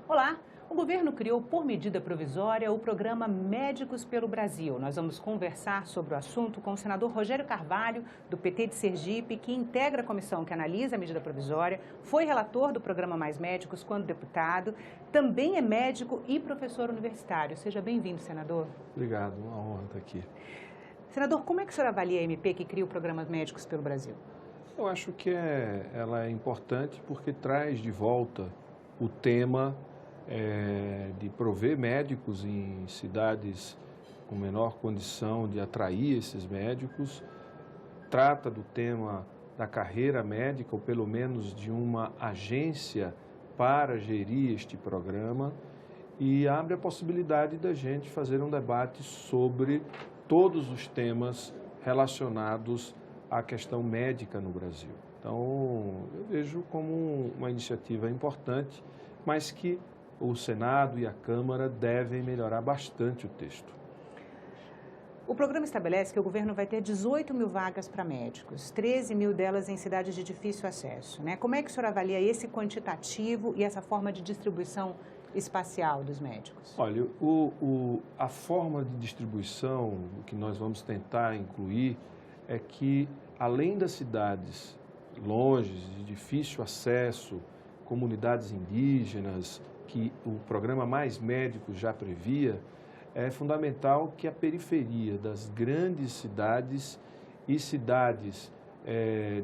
Olá! O governo criou por medida provisória o programa Médicos pelo Brasil. Nós vamos conversar sobre o assunto com o senador Rogério Carvalho, do PT de Sergipe, que integra a comissão que analisa a medida provisória, foi relator do programa Mais Médicos quando deputado, também é médico e professor universitário. Seja bem-vindo, senador. Obrigado, uma honra estar aqui. Senador, como é que o senhor avalia a MP que cria o programa Médicos pelo Brasil? Eu acho que ela é importante porque traz de volta o tema de prover médicos em cidades com menor condição de atrair esses médicos, trata do tema da carreira médica, ou pelo menos de uma agência para gerir este programa, e abre a possibilidade da gente fazer um debate sobre todos os temas relacionados à questão médica no Brasil. Então, eu vejo como uma iniciativa importante, mas que o Senado e a Câmara devem melhorar bastante o texto. O programa estabelece que o governo vai ter 18 mil vagas para médicos, 13 mil delas em cidades de difícil acesso, né? Como é que o senhor avalia esse quantitativo e essa forma de distribuição espacial dos médicos? Olha, a forma de distribuição que nós vamos tentar incluir é que, além das cidades longe, de difícil acesso, comunidades indígenas, que o programa Mais Médicos já previa, é fundamental que a periferia das grandes cidades e cidades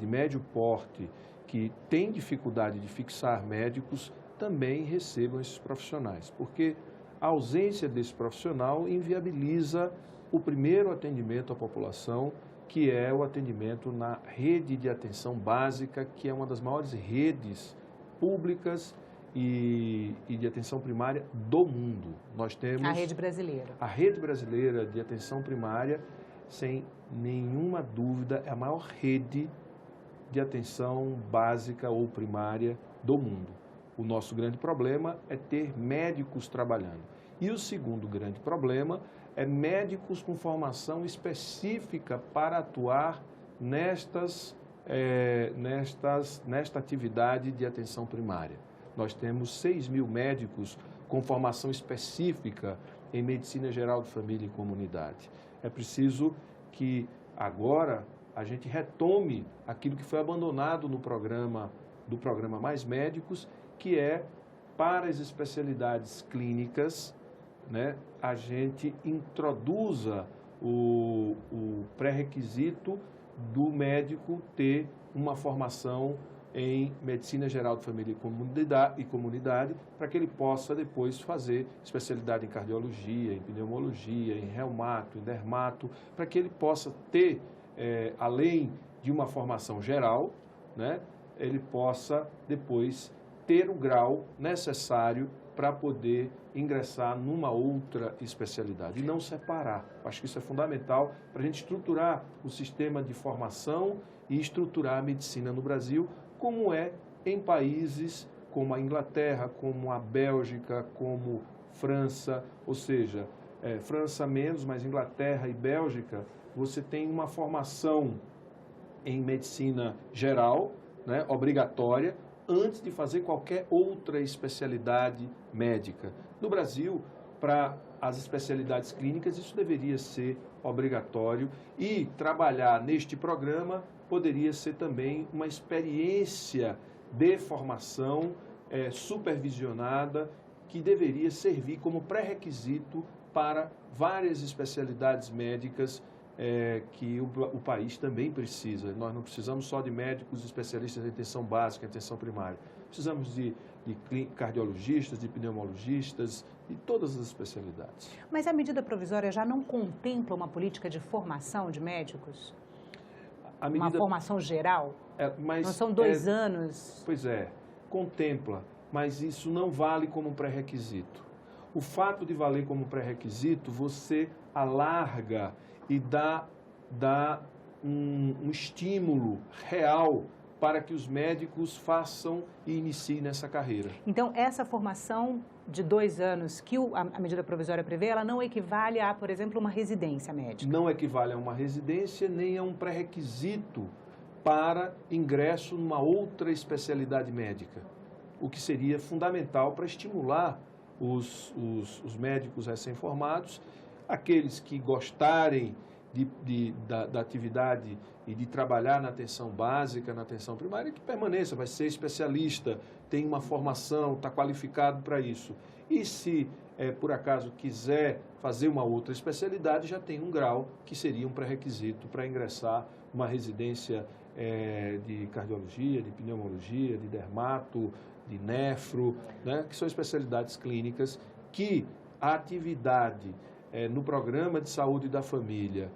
de médio porte que têm dificuldade de fixar médicos também recebam esses profissionais, porque a ausência desse profissional inviabiliza o primeiro atendimento à população, que é o atendimento na rede de atenção básica, que é uma das maiores redes públicas e de atenção primária do mundo. Nós temos a rede brasileira. A rede brasileira de atenção primária, sem nenhuma dúvida, é a maior rede de atenção básica ou primária do mundo. O nosso grande problema é ter médicos trabalhando. E o segundo grande problema é médicos com formação específica para atuar nesta atividade de atenção primária. Nós temos 6 mil médicos com formação específica em medicina geral de família e comunidade. É preciso que agora a gente retome aquilo que foi abandonado no programa Mais Médicos, que é para as especialidades clínicas, né, a gente introduza o pré-requisito do médico ter uma formação em medicina geral de família e comunidade, para que ele possa depois fazer especialidade em cardiologia, em pneumologia, em reumato, em dermato, para que ele possa ter, além de uma formação geral, né, ele possa depois ter o grau necessário para poder ingressar numa outra especialidade e não separar. Acho que isso é fundamental para a gente estruturar o sistema de formação e estruturar a medicina no Brasil, como é em países como a Inglaterra, como a Bélgica, como França, ou seja, França menos, mas Inglaterra e Bélgica, você tem uma formação em medicina geral, né, obrigatória, antes de fazer qualquer outra especialidade médica. No Brasil, para as especialidades clínicas, isso deveria ser obrigatório e trabalhar neste programa poderia ser também uma experiência de formação supervisionada que deveria servir como pré-requisito para várias especialidades médicas que o país também precisa. Nós não precisamos só de médicos especialistas em atenção básica, em atenção primária. Precisamos de cardiologistas, de pneumologistas, de todas as especialidades. Mas a medida provisória já não contempla uma política de formação de médicos? Uma formação geral? Mas não são 2 anos? Pois é, contempla, mas isso não vale como pré-requisito. O fato de valer como pré-requisito, você alarga e dá um estímulo real para que os médicos façam e iniciem nessa carreira. Então, essa formação de 2 anos que a medida provisória prevê, ela não equivale a, por exemplo, uma residência médica? Não equivale a uma residência, nem a um pré-requisito para ingresso numa outra especialidade médica. o que seria fundamental para estimular os médicos recém-formados, aqueles que gostarem da atividade e de trabalhar na atenção básica, na atenção primária, que permaneça, vai ser especialista, tem uma formação, está qualificado para isso. E se, por acaso, quiser fazer uma outra especialidade, já tem um grau que seria um pré-requisito para ingressar numa residência de cardiologia, de pneumologia, de dermato, de nefro, né, que são especialidades clínicas que a atividade no programa de saúde da família,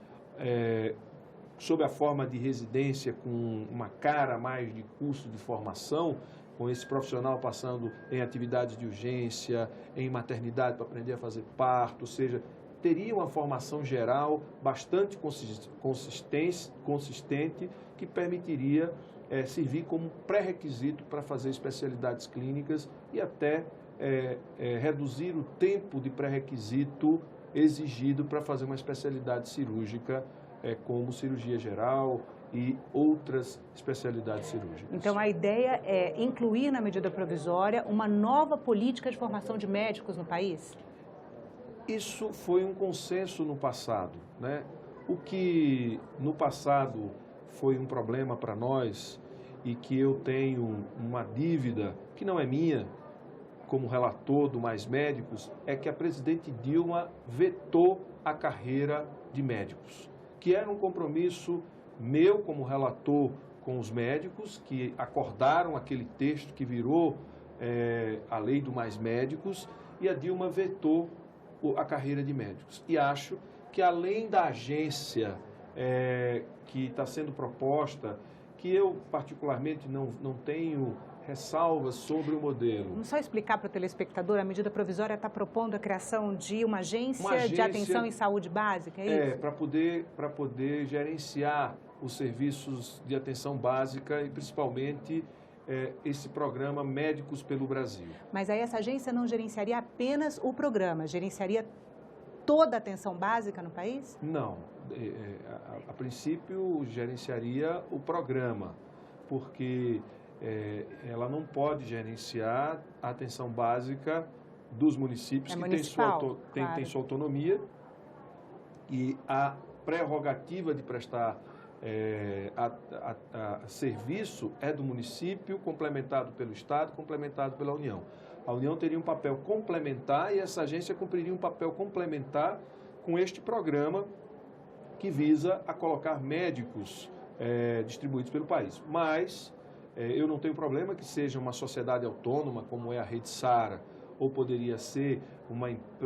sob a forma de residência com uma cara mais de curso de formação, com esse profissional passando em atividades de urgência, em maternidade para aprender a fazer parto, ou seja, teria uma formação geral bastante consistente que permitiria servir como pré-requisito para fazer especialidades clínicas e até reduzir o tempo de pré-requisito exigido para fazer uma especialidade cirúrgica, como cirurgia geral e outras especialidades cirúrgicas. Então, a ideia é incluir na medida provisória uma nova política de formação de médicos no país? Isso foi um consenso no passado, né? O que no passado foi um problema para nós e que eu tenho uma dívida que não é minha, como relator do Mais Médicos, é que a presidente Dilma vetou a carreira de médicos, que era um compromisso meu como relator com os médicos, que acordaram aquele texto que virou a lei do Mais Médicos, e a Dilma vetou a carreira de médicos. E acho que além da agência que está sendo proposta, que eu particularmente não tenho ressalvas sobre o modelo. Vamos só explicar para o telespectador, a medida provisória está propondo a criação de uma agência de atenção em saúde básica, é isso? Para poder gerenciar os serviços de atenção básica e principalmente esse programa Médicos pelo Brasil. Mas aí essa agência não gerenciaria apenas o programa, gerenciaria toda a atenção básica no país? Não, a princípio gerenciaria o programa, porque ela não pode gerenciar a atenção básica dos municípios, que tem sua autonomia, e a prerrogativa de prestar serviço é do município, complementado pelo Estado, complementado pela União. A União teria um papel complementar e essa agência cumpriria um papel complementar com este programa que visa a colocar médicos distribuídos pelo país. Mas eu não tenho problema que seja uma sociedade autônoma, como é a Rede Sara, ou poderia ser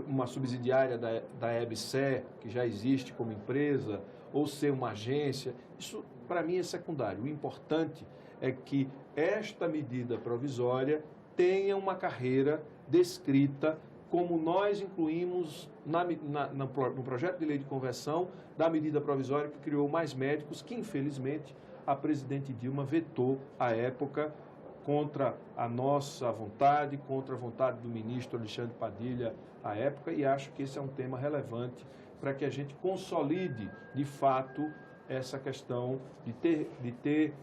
uma subsidiária da EBSER, que já existe como empresa, ou ser uma agência. Isso, para mim, é secundário. O importante é que esta medida provisória tenha uma carreira descrita, como nós incluímos no projeto de lei de conversão da medida provisória que criou Mais Médicos, que, infelizmente, a presidente Dilma vetou à época, contra a nossa vontade, contra a vontade do ministro Alexandre Padilha à época, e acho que esse é um tema relevante para que a gente consolide, de fato, essa questão de ter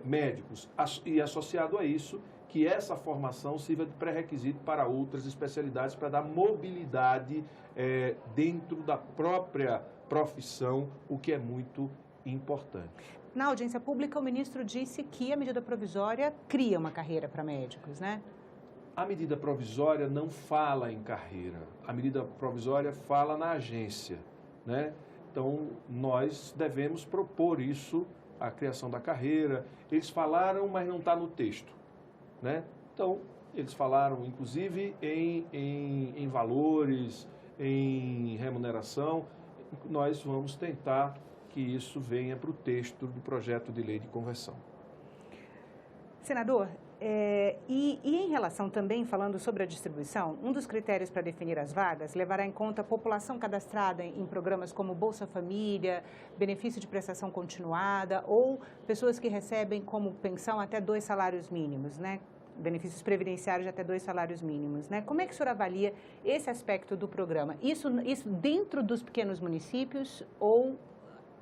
médicos. E associado a isso, que essa formação sirva de pré-requisito para outras especialidades, para dar mobilidade dentro da própria profissão, o que é muito importante. Na audiência pública, o ministro disse que a medida provisória cria uma carreira para médicos, né? A medida provisória não fala em carreira. A medida provisória fala na agência, né? Então, nós devemos propor isso, a criação da carreira. Eles falaram, mas não está no texto, né? Então, eles falaram, inclusive, em valores, em remuneração. Nós vamos tentar que isso venha para o texto do projeto de lei de conversão. Senador, e em relação também, falando sobre a distribuição, um dos critérios para definir as vagas levará em conta a população cadastrada em programas como Bolsa Família, benefício de prestação continuada ou pessoas que recebem como pensão até 2 salários mínimos, né? Benefícios previdenciários de até 2 salários mínimos, né? Como é que o senhor avalia esse aspecto do programa? Isso dentro dos pequenos municípios ou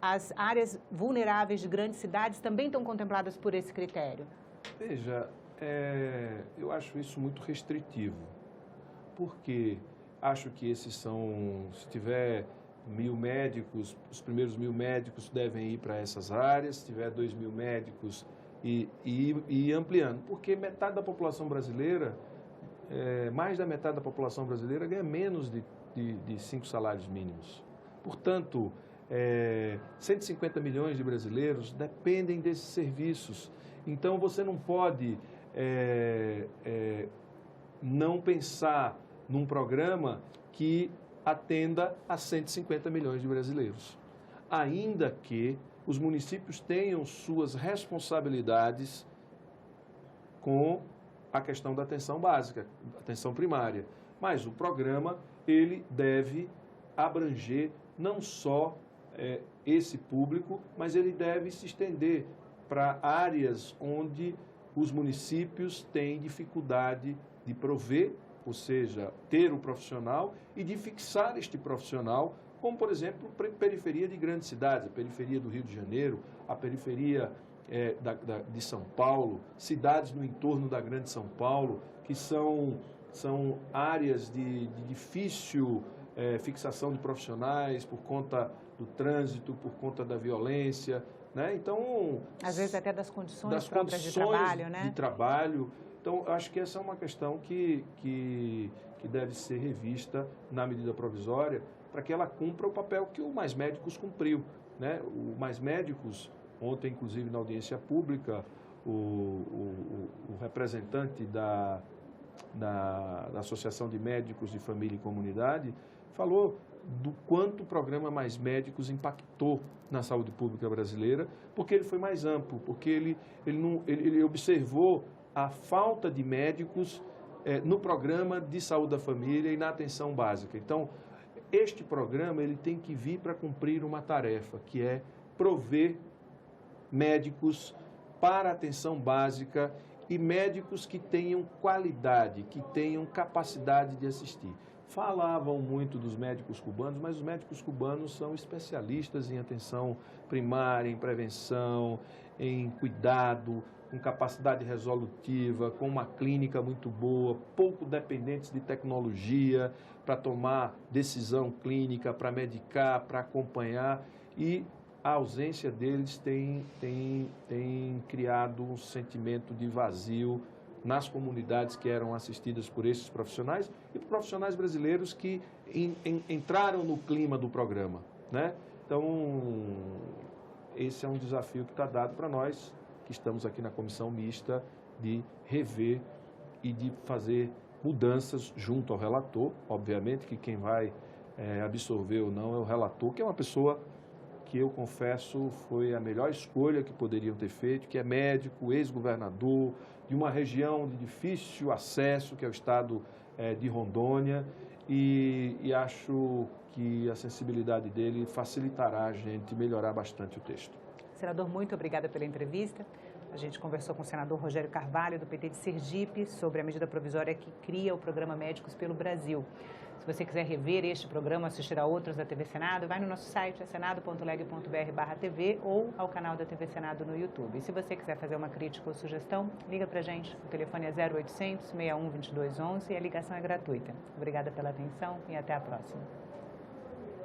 as áreas vulneráveis de grandes cidades também estão contempladas por esse critério? Veja, eu acho isso muito restritivo, porque acho que se tiver 1.000 médicos, os primeiros 1.000 médicos devem ir para essas áreas, se tiver 2.000 médicos, e ir ampliando, porque metade da população brasileira, mais da metade da população brasileira ganha menos de 5 salários mínimos. Portanto, 150 milhões de brasileiros dependem desses serviços. Então, você não pode não pensar num programa que atenda a 150 milhões de brasileiros. Ainda que os municípios tenham suas responsabilidades com a questão da atenção básica, atenção primária. Mas o programa, ele deve abranger não só esse público, mas ele deve se estender para áreas onde os municípios têm dificuldade de prover, ou seja, ter o profissional e de fixar este profissional, como, por exemplo, periferia de grandes cidades, a periferia do Rio de Janeiro, a periferia de São Paulo, cidades no entorno da Grande São Paulo, que são áreas de difícil fixação de profissionais por conta do trânsito, por conta da violência, né? Então, às vezes até das condições próprias de trabalho, né? De trabalho. Então, eu acho que essa é uma questão que deve ser revista na medida provisória para que ela cumpra o papel que o Mais Médicos cumpriu, né? O Mais Médicos, ontem, inclusive, na audiência pública, o representante da Associação de Médicos de Família e Comunidade falou do quanto o programa Mais Médicos impactou na saúde pública brasileira, porque ele foi mais amplo, porque ele observou a falta de médicos no programa de saúde da família e na atenção básica. Então, este programa ele tem que vir para cumprir uma tarefa, que é prover médicos para a atenção básica e médicos que tenham qualidade, que tenham capacidade de assistir. Falavam muito dos médicos cubanos, mas os médicos cubanos são especialistas em atenção primária, em prevenção, em cuidado, com capacidade resolutiva, com uma clínica muito boa, pouco dependentes de tecnologia para tomar decisão clínica, para medicar, para acompanhar, e a ausência deles tem criado um sentimento de vazio nas comunidades que eram assistidas por esses profissionais e por profissionais brasileiros que entraram no clima do programa, né? Então, esse é um desafio que está dado para nós, que estamos aqui na comissão mista, de rever e de fazer mudanças junto ao relator. Obviamente que quem vai absorver ou não é o relator, que é uma pessoa que eu confesso foi a melhor escolha que poderiam ter feito, que é médico, ex-governador, de uma região de difícil acesso, que é o estado de Rondônia, e acho que a sensibilidade dele facilitará a gente melhorar bastante o texto. Senador, muito obrigada pela entrevista. A gente conversou com o senador Rogério Carvalho, do PT de Sergipe, sobre a medida provisória que cria o programa Médicos pelo Brasil. Se você quiser rever este programa, assistir a outros da TV Senado, vai no nosso site, senado.leg.br/TV, ou ao canal da TV Senado no YouTube. E se você quiser fazer uma crítica ou sugestão, liga pra gente. O telefone é 0800 61 22 11 e a ligação é gratuita. Obrigada pela atenção e até a próxima.